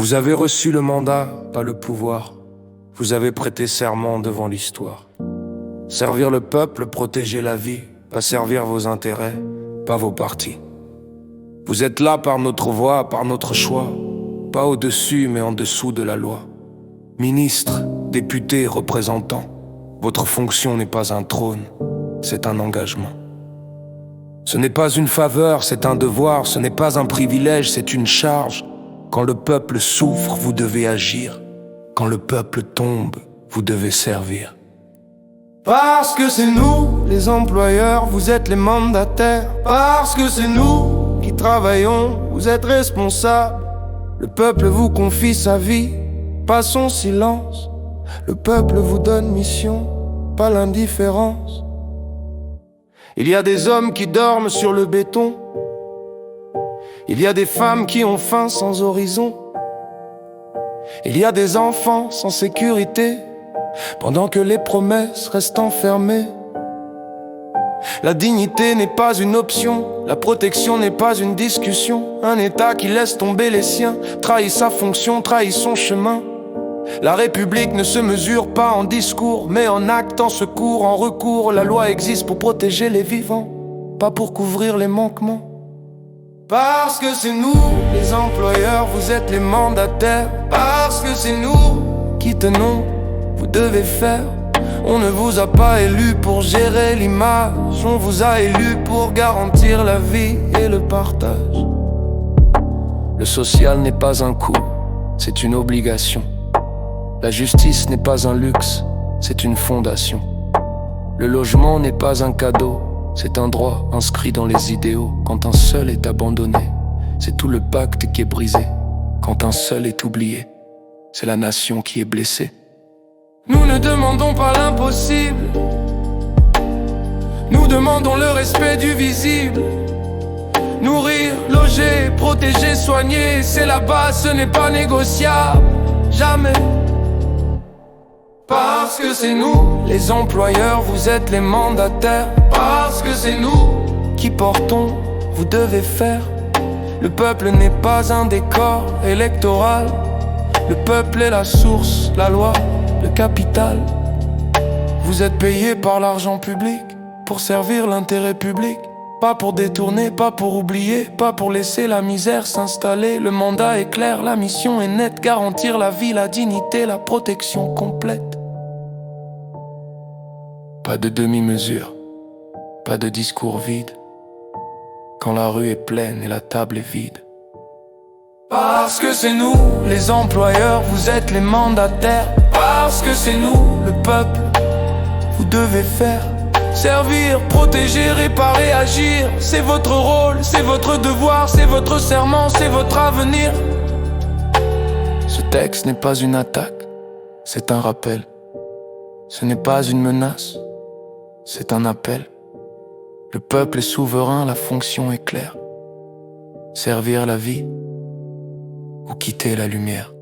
Vous avez reçu le mandat, pas le pouvoir. Vous avez prêté serment devant l'histoire. Servir le peuple, protéger la vie, pas servir vos intérêts, pas vos partis. Vous êtes là par notre voix, par notre choix, pas au-dessus mais en dessous de la loi. Ministres, députés, représentants, votre fonction n'est pas un trône, c'est un engagement. Ce n'est pas une faveur, c'est un devoir, ce n'est pas un privilège, c'est une charge. Quand le peuple souffre, vous devez agir. Quand le peuple tombe, vous devez servir. Parce que c'est nous, les employeurs, vous êtes les mandataires. Parce que c'est nous qui travaillons, vous êtes responsables. Le peuple vous confie sa vie, pas son silence. Le peuple vous donne mission, pas l'indifférence. Il y a des hommes qui dorment sur le béton. Il y a des femmes qui ont faim sans horizon. Il y a des enfants sans sécurité, pendant que les promesses restent enfermées. La dignité n'est pas une option, la protection n'est pas une discussion. Un État qui laisse tomber les siens trahit sa fonction, trahit son chemin. La République ne se mesure pas en discours, mais en actes, en secours, en recours. La loi existe pour protéger les vivants, pas pour couvrir les manquements. Parce que c'est nous, les employeurs, vous êtes les mandataires. Parce que c'est nous qui tenons, vous devez faire. On ne vous a pas élu pour gérer l'image, on vous a élu pour garantir la vie et le partage. Le social n'est pas un coût, c'est une obligation. La justice n'est pas un luxe, c'est une fondation. Le logement n'est pas un cadeau, c'est un droit inscrit dans les idéaux. Quand un seul est abandonné, c'est tout le pacte qui est brisé. Quand un seul est oublié, c'est la nation qui est blessée. Nous ne demandons pas l'impossible, nous demandons le respect du visible. Nourrir, loger, protéger, soigner, c'est la base, ce n'est pas négociable, jamais. Parce que c'est nous, les employeurs, vous êtes les mandataires. Parce que c'est nous qui portons, vous devez faire. Le peuple n'est pas un décor électoral. Le peuple est la source, la loi, le capital. Vous êtes payés par l'argent public pour servir l'intérêt public. Pas pour détourner, pas pour oublier, pas pour laisser la misère s'installer. Le mandat est clair, la mission est nette, garantir la vie, la dignité, la protection complète. Pas de demi-mesure, pas de discours vide, quand la rue est pleine et la table est vide. Parce que c'est nous, les employeurs, vous êtes les mandataires. Parce que c'est nous, le peuple, vous devez faire. Servir, protéger, réparer, agir, c'est votre rôle, c'est votre devoir, c'est votre serment, c'est votre avenir. Ce texte n'est pas une attaque, c'est un rappel. Ce n'est pas une menace, c'est un appel. Le peuple est souverain, la fonction est claire. Servir la vie ou quitter la lumière.